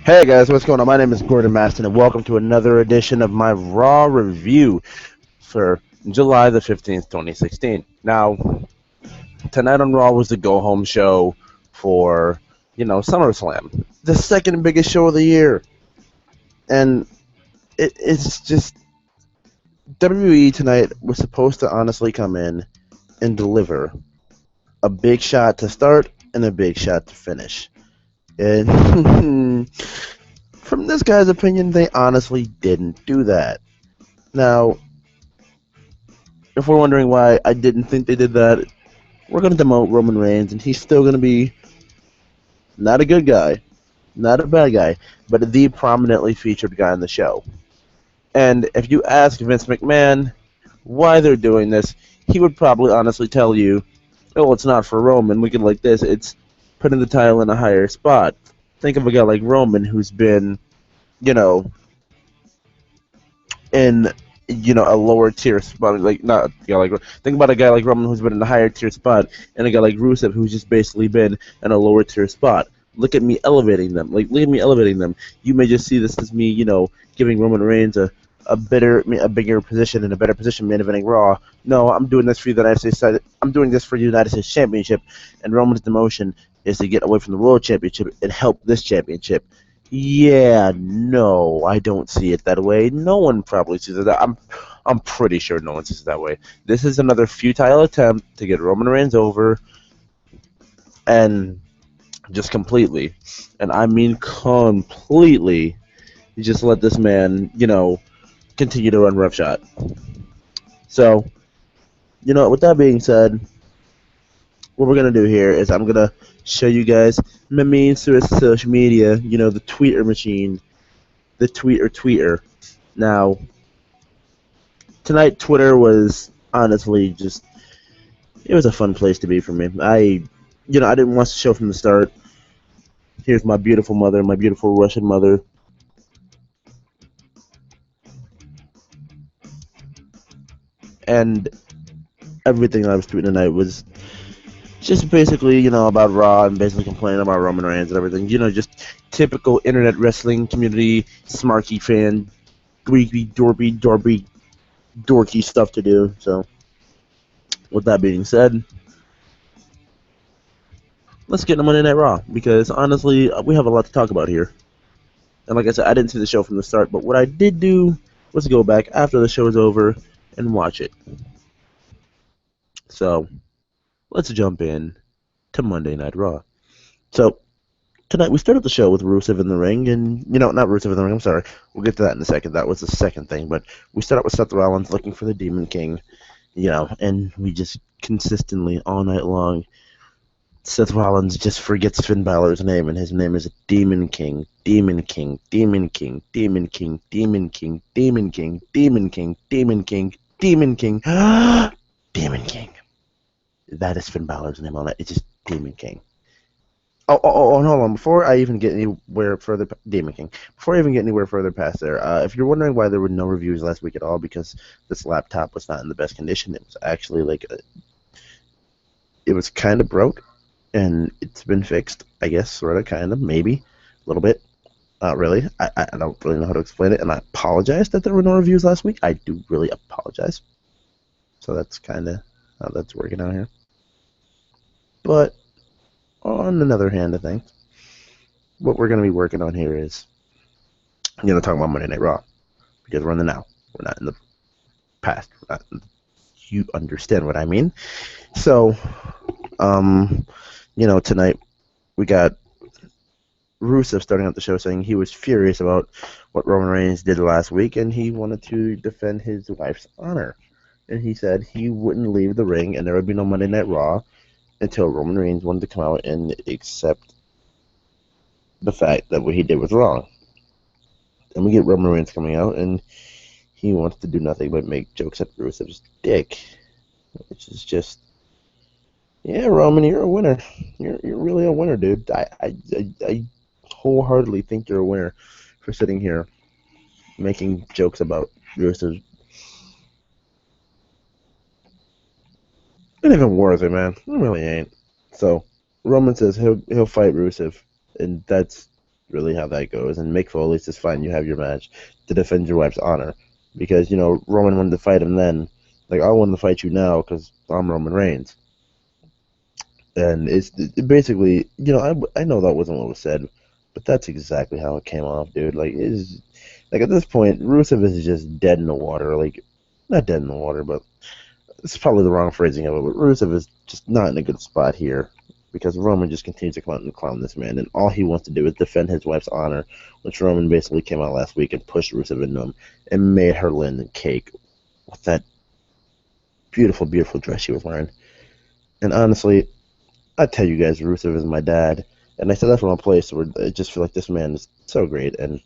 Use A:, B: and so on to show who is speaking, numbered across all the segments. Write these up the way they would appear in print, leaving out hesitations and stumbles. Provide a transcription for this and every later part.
A: Hey guys, what's going on? My name is Gordon Maston, and welcome to another edition of my Raw review for July the 15th, 2016. Now, tonight on Raw was the go home show for, SummerSlam, the second biggest show of the year. And it's just WWE tonight was supposed to honestly come in and deliver a big shot to start and a big shot to finish. And from this guy's opinion, they honestly didn't do that. Now, if we're wondering why I didn't think they did that, we're going to demote Roman Reigns, and he's still going to be not a good guy, not a bad guy, but the prominently featured guy on the show. And if you ask Vince McMahon why they're doing this, he would probably honestly tell you, oh, it's not for Roman. Look at it like this. It's putting the title in a higher spot. Think of a guy like Roman who's been, you know, in a lower tier spot, like not a guy like think about a guy like Roman who's been in a higher tier spot, and a guy like Rusev who's just basically been in a lower tier spot. Look at me elevating them. Look at me elevating them. You may just see this as me, giving Roman Reigns a bigger position and a better position main eventing Raw. No, I'm doing this for the United States. I'm doing this for the United States Championship, and Roman's demotion is to get away from the World Championship and help this championship. Yeah, no, I don't see it that way. No one probably sees it that. I'm pretty sure no one sees it that way. This is another futile attempt to get Roman Reigns over, and just completely, and I mean completely, just let this man, continue to run roughshod. So, with that being said, what we're gonna do here is I'm gonna show you guys my means through social media. The tweeter machine, the tweeter. Now, tonight Twitter was honestly just it was a fun place to be for me. I didn't watch the show from the start. Here's my beautiful mother, my beautiful Russian mother, and everything I was tweeting tonight was just basically, about Raw and basically complaining about Roman Reigns and everything. Just typical internet wrestling community, smarky fan, dweeby, dorky stuff to do. So, with that being said, let's get into Monday Night Raw, because honestly, we have a lot to talk about here. And like I said, I didn't see the show from the start, but what I did do was go back after the show was over and watch it. So, let's jump in to Monday Night Raw. So, tonight we started the show with Rusev in the ring, and, not Rusev in the ring, I'm sorry. We'll get to that in a second. That was the second thing, but we start out with Seth Rollins looking for the Demon King, and we just consistently, all night long, Seth Rollins just forgets Finn Balor's name, and his name is Demon King, Demon King, Demon King, Demon King, Demon King, Demon King, Demon King, Demon King, Demon King, Demon King. That is Finn Balor's name on it. It's just Demon King. And hold on. Before I even get anywhere further, Demon King. Before I even get anywhere further past there, if you're wondering why there were no reviews last week at all, because this laptop was not in the best condition. It was actually it was kind of broke, and it's been fixed. I guess, sort of, kind of, maybe, a little bit. Not really. I don't really know how to explain it, and I apologize that there were no reviews last week. I do really apologize. So that's kind of how that's working out here. But on another hand of things, what we're going to be working on here is, talking about Monday Night Raw, because we're in the now. We're not in the past. You understand what I mean? So, tonight we got Rusev starting out the show saying he was furious about what Roman Reigns did last week, and he wanted to defend his wife's honor. And he said he wouldn't leave the ring, and there would be no Monday Night Raw until Roman Reigns wanted to come out and accept the fact that what he did was wrong. And we get Roman Reigns coming out, and he wants to do nothing but make jokes at Rusev's dick, which is just, yeah, Roman, you're a winner. You're really a winner, dude. I wholeheartedly think you're a winner for sitting here making jokes about Rusev. It ain't even worth it, man. It really ain't. So Roman says he'll fight Rusev, and that's really how that goes. And Mick Foley says, fine, you have your match to defend your wife's honor. Because, Roman wanted to fight him then. Like, I want to fight you now because I'm Roman Reigns. And basically, I know that wasn't what was said, but that's exactly how it came off, dude. Like at this point, Rusev is just dead in the water. Like, not dead in the water, but it's probably the wrong phrasing of it. But Rusev is just not in a good spot here because Roman just continues to come out and clown this man, and all he wants to do is defend his wife's honor, which Roman basically came out last week and pushed Rusev into him and made her land in cake with that beautiful, beautiful dress she was wearing. And honestly, I tell you guys, Rusev is my dad, and I said that from a place where I just feel like this man is so great. And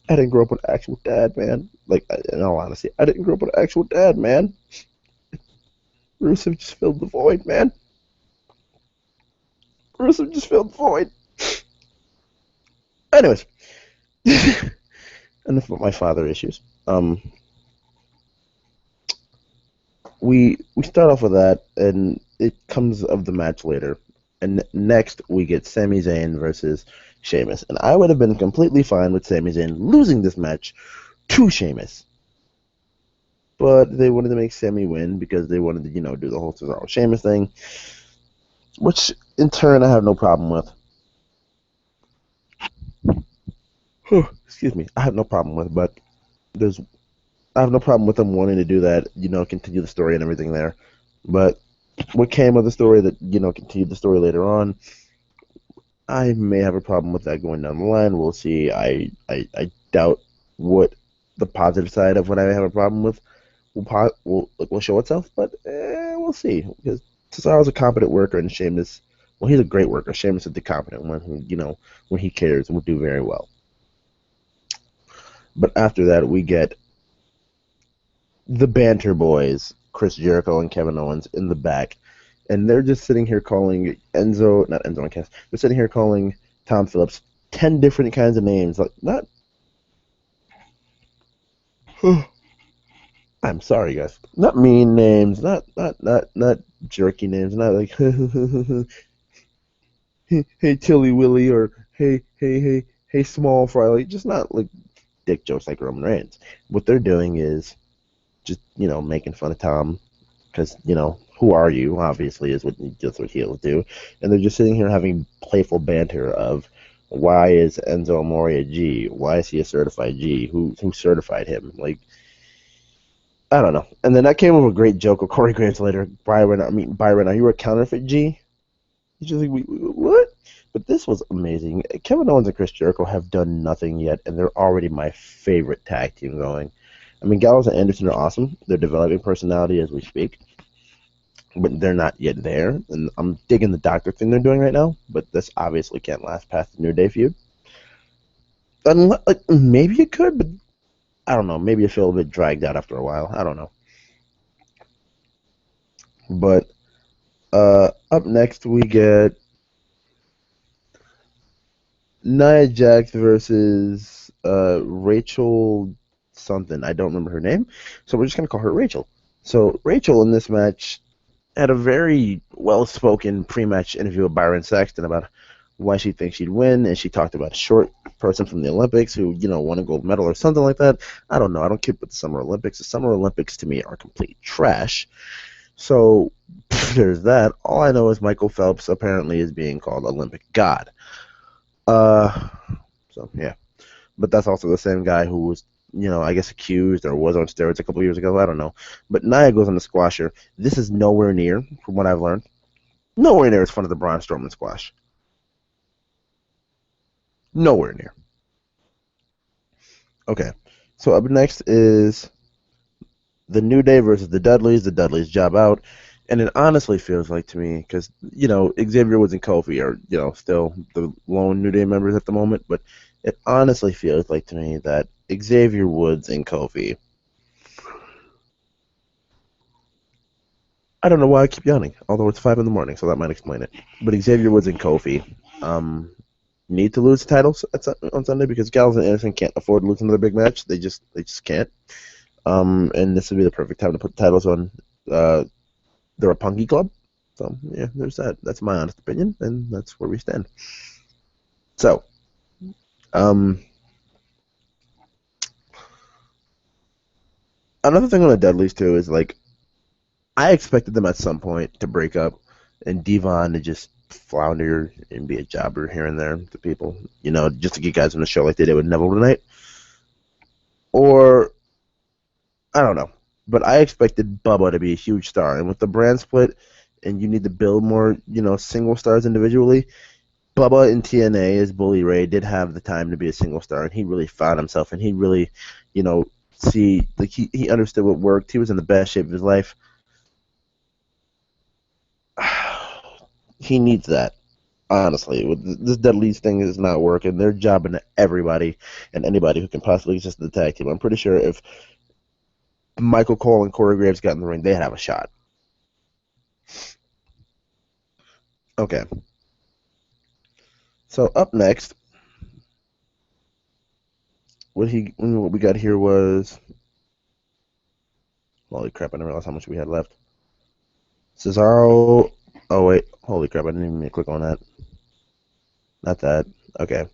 A: I didn't grow up with an actual dad, man. Like, in all honesty, I didn't grow up with an actual dad, man. Rusev just filled the void, man. Rusev just filled the void. Anyways, enough about my father issues. We start off with that, and it comes of the match later. And next, we get Sami Zayn versus Sheamus. And I would have been completely fine with Sami Zayn losing this match to Sheamus. But they wanted to make Sami win because they wanted to, do the whole Cesaro Sheamus thing. Which, in turn, I have no problem with. Excuse me. I have no problem with, but I have no problem with them wanting to do that, continue the story and everything there. But what came of the story that, continued the story later on, I may have a problem with that going down the line. We'll see. I doubt what the positive side of what I have a problem with will show itself, but we'll see. Because Cesaro's a competent worker, and Sheamus, well, he's a great worker. Sheamus is the competent one who, when he cares, will do very well. But after that, we get the Banter Boys, Chris Jericho and Kevin Owens, in the back. And they're just sitting here calling not Enzo and Cass, they're sitting here calling Tom Phillips 10 different kinds of names. Like, not... I'm sorry, guys. Not mean names, not jerky names, not like, hey, Tilly Willy, or hey, Small Fry. Like, just not like dick jokes like Roman Reigns. What they're doing is just, making fun of Tom because, who are you? Obviously, is just what heels do. And they're just sitting here having playful banter of, why is Enzo Amore a G? Why is he a certified G? Who certified him? Like, I don't know. And then that came with a great joke of Corey Graves later. Byron, are you a counterfeit G? He's just like, what? But this was amazing. Kevin Owens and Chris Jericho have done nothing yet, and they're already my favorite tag team going. I mean, Gallows and Anderson are awesome. They're developing personality as we speak. But they're not yet there. And I'm digging the doctor thing they're doing right now, but this obviously can't last past the New Day feud. Maybe it could, but I don't know. Maybe it feel a bit dragged out after a while. I don't know. But up next we get Nia Jax versus Rachel something. I don't remember her name, so we're just going to call her Rachel. So Rachel in this match had a very well-spoken pre-match interview with Byron Saxton about why she thinks she'd win, and she talked about a short person from the Olympics who, won a gold medal or something like that. I don't know. I don't keep with the Summer Olympics. The Summer Olympics, to me, are complete trash. So there's that. All I know is Michael Phelps apparently is being called Olympic God. So, yeah. But that's also the same guy who was, I guess accused or was on steroids a couple years ago. I don't know. But Nia goes on the squasher. This is nowhere near, from what I've learned, nowhere near as fun as the Braun Strowman squash. Nowhere near. Okay. So up next is the New Day versus the Dudleys. The Dudleys job out. And it honestly feels like to me, because, Xavier Woods and Kofi are, still the lone New Day members at the moment, but it honestly feels like to me that Xavier Woods and Kofi, I don't know why I keep yawning, although it's 5 in the morning, so that might explain it. But Xavier Woods and Kofi need to lose the titles on Sunday because Gallows and Anderson can't afford to lose another big match. They just can't. And this would be the perfect time to put the titles on the Roppongi Club. So, yeah, there's that. That's my honest opinion, and that's where we stand. So, Um, Another thing on the Dudleys too is like I expected them at some point to break up, and Devon to just flounder and be a jobber here and there to people, just to get guys on the show like they did with Neville tonight. Or I don't know, but I expected Bubba to be a huge star, and with the brand split, and you need to build more, single stars individually. Bubba in TNA as Bully Ray did have the time to be a single star, and he really found himself, and he really, you know, see like he understood what worked. He was in the best shape of his life. He needs that. Honestly, with this Dudley's thing is not working. They're jobbing to everybody and anybody who can possibly exist in the tag team. I'm pretty sure if Michael Cole and Corey Graves got in the ring, they'd have a shot. Okay, so up next, what we got here was holy crap! I didn't realize how much we had left. Cesaro. Oh wait, holy crap! I didn't even click on that. Not that. Okay.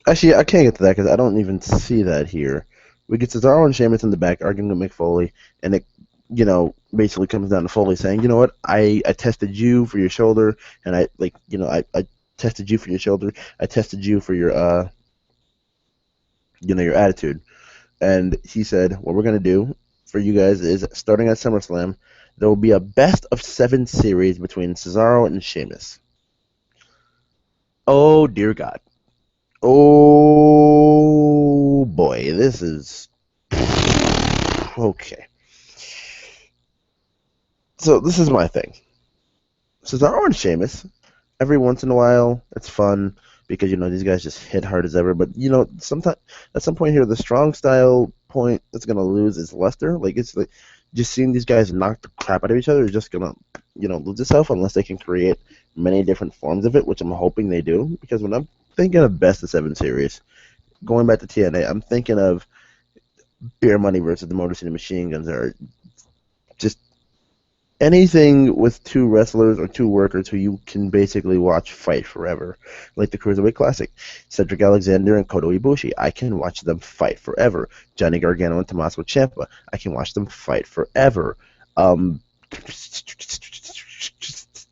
A: Actually, I can't get to that because I don't even see that here. We get Cesaro and Sheamus in the back arguing with Mick Foley, and it, basically comes down to Foley saying, you know what, I tested you for your shoulder, and I tested you for your shoulder. I tested you for your your attitude. And he said, what we're gonna do for you guys is starting at SummerSlam, there will be a best of 7 series between Cesaro and Sheamus. Oh dear God. Oh boy, this is okay. So this is my thing. Cesaro and Sheamus, every once in a while, it's fun because these guys just hit hard as ever. But sometimes at some point here, the strong style point that's gonna lose is Leicester. Like it's like just seeing these guys knock the crap out of each other is just gonna lose itself unless they can create many different forms of it, which I'm hoping they do. Because when I'm thinking of best of 7 series, going back to TNA, I'm thinking of Beer Money versus the Motor City Machine Guns, or just anything with 2 wrestlers or 2 workers who you can basically watch fight forever, like the Cruiserweight Classic. Cedric Alexander and Kota Ibushi, I can watch them fight forever. Johnny Gargano and Tommaso Ciampa, I can watch them fight forever.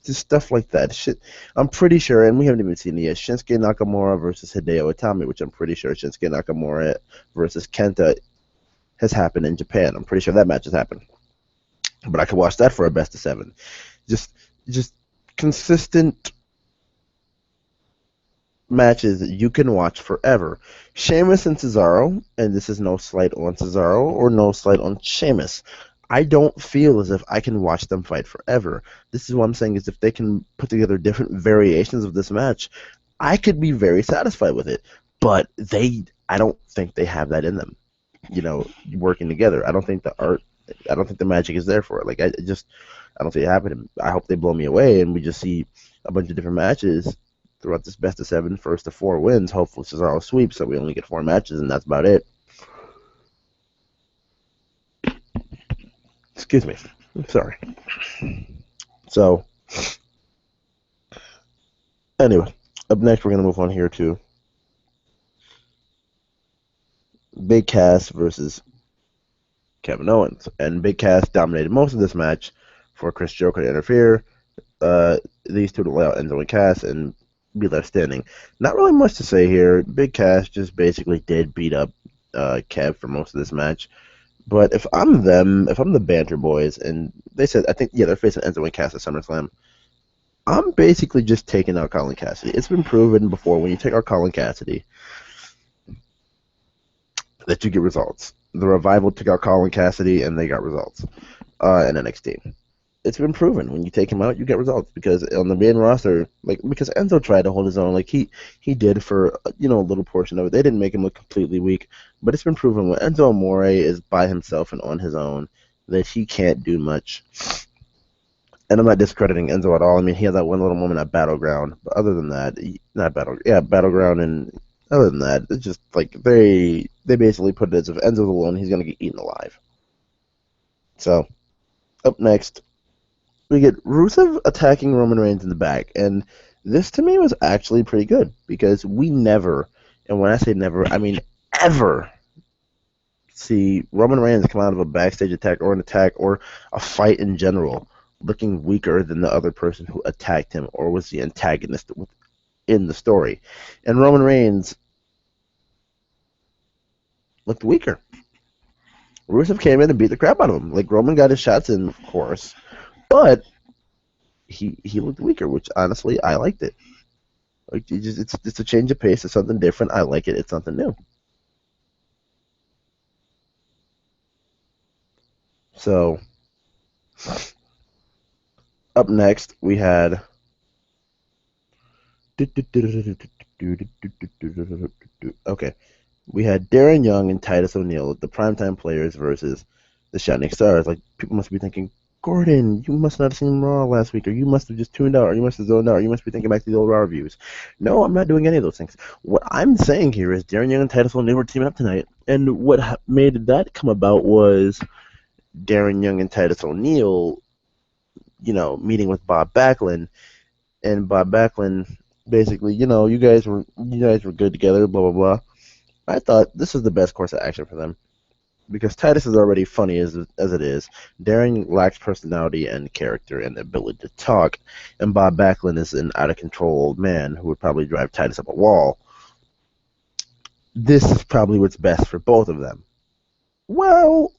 A: Just stuff like that. Shit, I'm pretty sure, and we haven't even seen it yet, Shinsuke Nakamura versus Hideo Itami, which I'm pretty sure Shinsuke Nakamura versus Kenta has happened in Japan. I'm pretty sure that match has happened. But I could watch that for a best of 7. Just consistent matches that you can watch forever. Sheamus and Cesaro, and this is no slight on Cesaro or no slight on Sheamus, I don't feel as if I can watch them fight forever. This is what I'm saying, is if they can put together different variations of this match, I could be very satisfied with it. But I don't think they have that in them, working together. I don't think the magic is there for it. Like I don't see it happening. I hope they blow me away and we just see a bunch of different matches throughout this best of 7, first to 4 wins. Hopefully Cesaro sweeps, so we only get 4 matches and that's about it. Excuse me. I'm sorry. So anyway, up next we're gonna move on here to Big Cass versus Kevin Owens, and Big Cass dominated most of this match for Chris Jericho to interfere. These two to lay out Enzo and Cass and be left standing. Not really much to say here. Big Cass just basically did beat up Kev for most of this match. But if I'm the Banter Boys, and they said, I think, yeah, they're facing Enzo and Cass at SummerSlam, I'm basically just taking out Colin Cassidy. It's been proven before when you take out Colin Cassidy that you get results. The Revival took out Colin Cassidy, and they got results in NXT. It's been proven when you take him out, you get results, because on the main roster, because Enzo tried to hold his own, he did for a little portion of it. They didn't make him look completely weak, but it's been proven when Enzo Amore is by himself and on his own that he can't do much. And I'm not discrediting Enzo at all. I mean, he had that one little moment at Battleground, but other than that, Battleground, and other than that, it's just they basically put it as if Enzo's alone, he's gonna get eaten alive. So, up next, we get Rusev attacking Roman Reigns in the back, and This to me was actually pretty good because we never, and when I say never, I mean ever, see Roman Reigns come out of a backstage attack or an attack or a fight in general looking weaker than the other person who attacked him or was the antagonist in the story. And Roman Reigns looked weaker. Rusev came in and beat the crap out of him. Like Roman got his shots in, of course, but he looked weaker, which honestly I liked it. Like it's a change of pace. It's something different. I like it. It's something new. So up next we had okay. We had Darren Young and Titus O'Neil, the primetime players, versus the Shining Stars. Like people must be thinking, Gordon, you must not have seen Raw last week, or you must have just tuned out, or you must have zoned out, or you must be thinking back to the old Raw reviews. No, I'm not doing any of those things. What I'm saying here is Darren Young and Titus O'Neil were teaming up tonight, and what made that come about was Darren Young and Titus O'Neil, meeting with Bob Backlund, and Bob Backlund basically, you guys were good together, blah blah blah. I thought this was the best course of action for them because Titus is already funny as it is. Darren lacks personality and character and the ability to talk, and Bob Backlund is an out of control old man who would probably drive Titus up a wall. This is probably what's best for both of them. Well,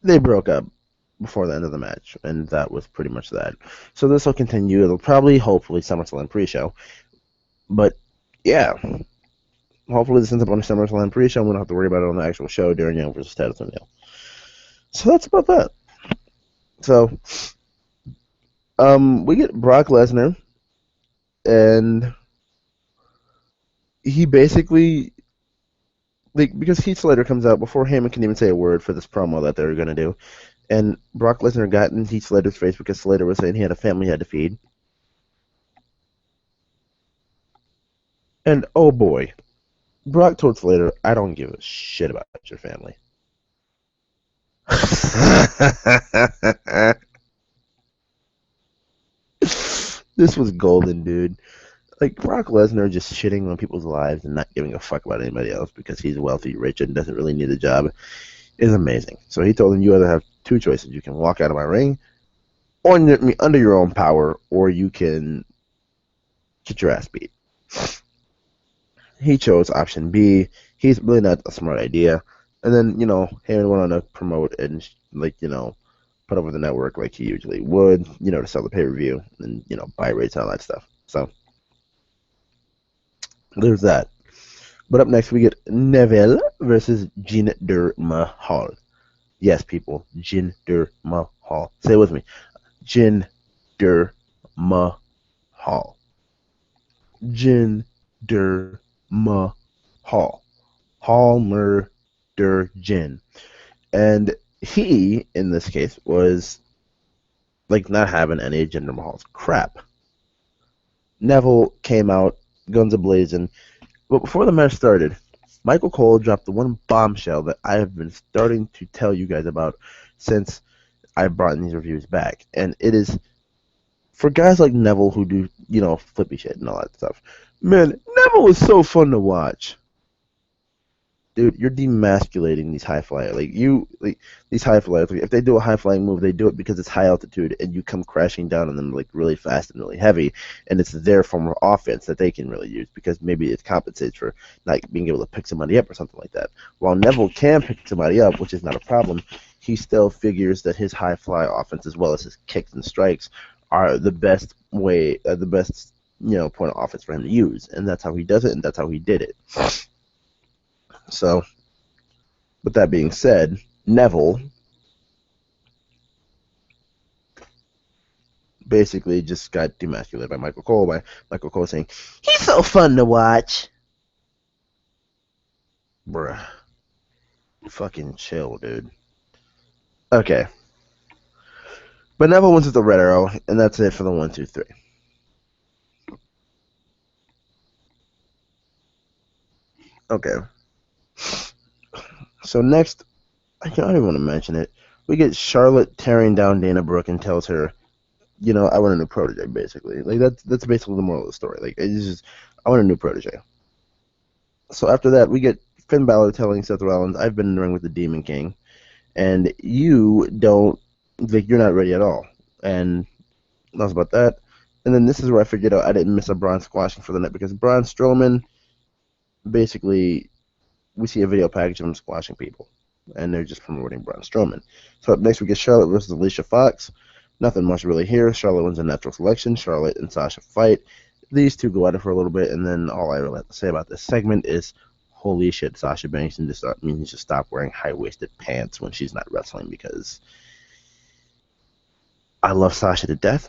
A: they broke up before the end of the match, and that was pretty much that. So this will continue. It'll probably, hopefully, SummerSlam pre-show. But yeah, hopefully this ends up on a SummerSlam pre-show. We don't have to worry about it on the actual show during Young versus Titus O'Neil. So that's about that. So we get Brock Lesnar, and he basically, like, because Heath Slater comes out before Heyman can even say a word for this promo that they were going to do, and Brock Lesnar got in Heath Slater's face because Slater was saying he had a family he had to feed. And oh boy, Brock told Slater, I don't give a shit about your family. This was golden, dude. Like Brock Lesnar just shitting on people's lives and not giving a fuck about anybody else because he's wealthy, rich, and doesn't really need a job is amazing. So he told him, you either have two choices. You can walk out of my ring under your own power, or you can get your ass beat. He chose option B. He's really not a smart idea. And then, Heyman went on to promote and, put over the network like he usually would, to sell the pay-per-view and, buy rates and all that stuff. So, there's that. But up next, we get Neville versus Jinder Mahal. Yes, people, Jinder Mahal. Say it with me. Jinder Mahal. Jinder Mahal. Hall murder Jin. And he, in this case, was like not having any Jinder Mahal's crap. Neville came out, guns a-blazing. But before the match started, Michael Cole dropped the one bombshell that I have been starting to tell you guys about since I brought these reviews back. And it is for guys like Neville who do, flippy shit and all that stuff. Man, Neville is so fun to watch. Dude, you're demasculating these high flyers. These high flyers. Like, if they do a high flying move, they do it because it's high altitude, and you come crashing down on them like really fast and really heavy, and it's their form of offense that they can really use because maybe it compensates for not being able to pick somebody up or something like that. While Neville can pick somebody up, which is not a problem, he still figures that his high fly offense as well as his kicks and strikes are the best point of offense for him to use, and that's how he does it, and that's how he did it. So, with that being said, Neville basically just got demasculated by Michael Cole, saying, he's so fun to watch. Bruh. Fucking chill, dude. Okay. But Neville wins with the Red Arrow, and that's it for the 1, 2, 3. Okay. So next, I don't even want to mention it. We get Charlotte tearing down Dana Brooke and tells her, I want a new protege, basically. Like that's basically the moral of the story. Like it's just, I want a new protege. So after that, we get Finn Balor telling Seth Rollins, "I've been in the ring with the Demon King, and you don't, like, you're not ready at all." And that was about that. And then this is where I figured out I didn't miss a Braun squashing for the night, because Braun Strowman, basically, we see a video package of him squashing people, and they're just promoting Braun Strowman. So up next we get Charlotte versus Alicia Fox. Nothing much really here. Charlotte wins a natural selection. Charlotte and Sasha fight. These two go at it for a little bit, and then all I really have to say about this segment is, holy shit, Sasha Banks needs to stop wearing high-waisted pants when she's not wrestling, because I love Sasha to death.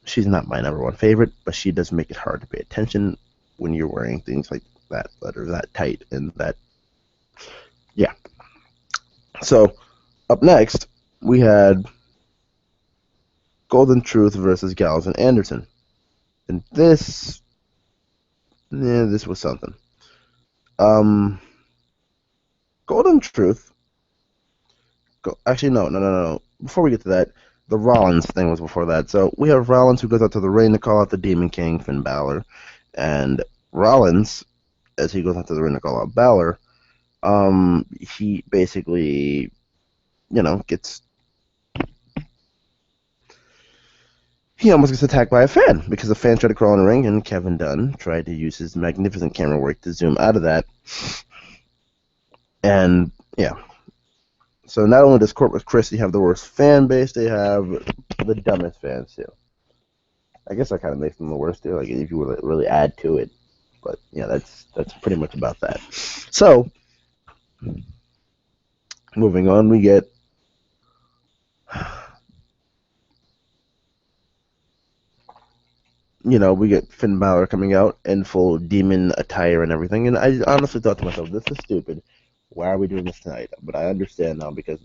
A: She's not my number one favorite, but she does make it hard to pay attention when you're wearing things like that are that tight and that, yeah. So up next we had Golden Truth versus Gallows and Anderson, and this was something. Golden Truth. Actually, no. Before we get to that, the Rollins thing was before that. So we have Rollins, who goes out to the ring to call out the Demon King, Finn Balor, and Rollins, as he goes out to the ring to call out Balor, he basically, he almost gets attacked by a fan, because a fan tried to crawl in the ring, and Kevin Dunn tried to use his magnificent camera work to zoom out of that. And yeah. So not only does Corpus Christi have the worst fan base, they have the dumbest fans too. I guess that kind of makes them the worst too, like if you really add to it. But yeah, that's pretty much about that. So moving on, we get Finn Balor coming out in full demon attire and everything, and I honestly thought to myself, this is stupid. Why are we doing this tonight? But I understand now, because,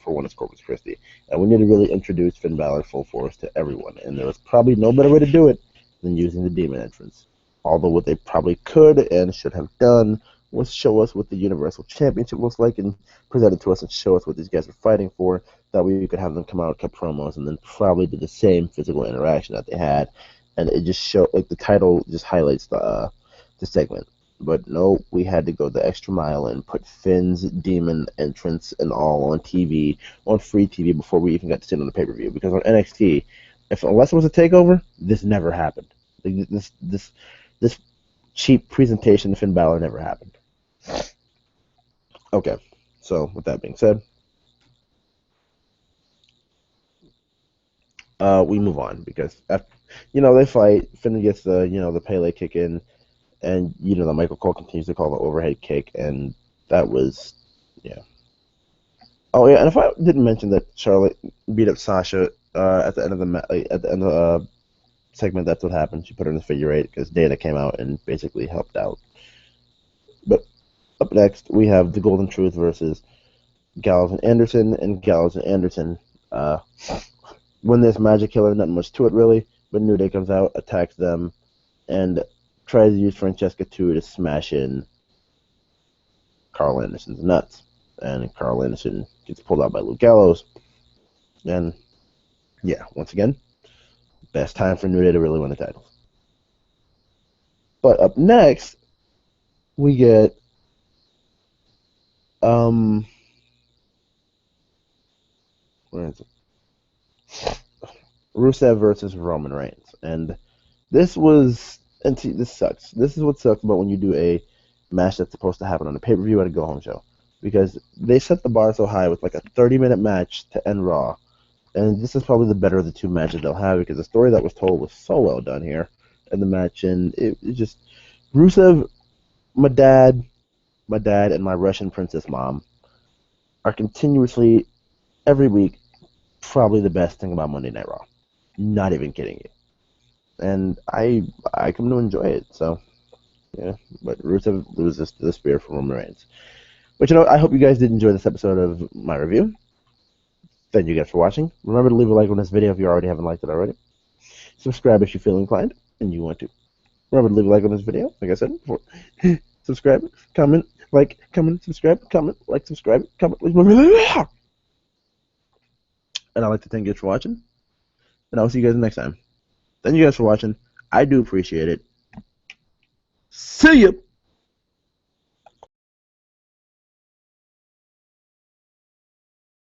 A: for one, it's Corpus Christi. And we need to really introduce Finn Balor full force to everyone. And there was probably no better way to do it than using the demon entrance. Although what they probably could and should have done was show us what the Universal Championship looks like and present it to us and show us what these guys are fighting for. That way we could have them come out, cut promos, and then probably do the same physical interaction that they had. And it just showed, like, the title just highlights the segment. But no, we had to go the extra mile and put Finn's demon entrance and all on TV, on free TV, before we even got to see it on the pay-per-view. Because on NXT, unless it was a takeover, this never happened. Like, this cheap presentation of Finn Balor never happened. Okay, so with that being said, we move on, because after, they fight. Finn gets the Pele kick in. And, the Michael Cole continues to call the overhead kick, and that was, yeah. Oh, yeah, and if I didn't mention that Charlotte beat up Sasha at the end of the segment, that's what happened. She put her in the figure eight, because Dana came out and basically helped out. But up next, we have the Golden Truth versus Gallows and Anderson, win this Magic Killer, nothing much to it, really, but New Day comes out, attacks them, and tries to use Francesca 2 to smash in Carl Anderson's nuts. And Carl Anderson gets pulled out by Luke Gallows. And, yeah, once again, best time for New Day to really win the titles. But up next, we get where is it? Rusev versus Roman Reigns. And this was, and see, this sucks. This is what sucks about when you do a match that's supposed to happen on a pay-per-view at a go-home show. Because they set the bar so high with like a 30-minute match to end Raw. And this is probably the better of the two matches they'll have, because the story that was told was so well done here in the match. And it just, Rusev, my dad, and my Russian princess mom are continuously, every week, probably the best thing about Monday Night Raw. Not even kidding you. And I come to enjoy it, so yeah. But Rusev loses to the spear from Roman Reigns. But I hope you guys did enjoy this episode of my review. Thank you guys for watching. Remember to leave a like on this video if you already haven't liked it already. Subscribe if you feel inclined and you want to. Remember to leave a like on this video, like I said before. Subscribe, comment, like, comment, subscribe, comment, like, subscribe, comment, leave. And I'd like to thank you for watching. and I'll see you guys next time. Thank you guys for watching. I do appreciate it. See ya!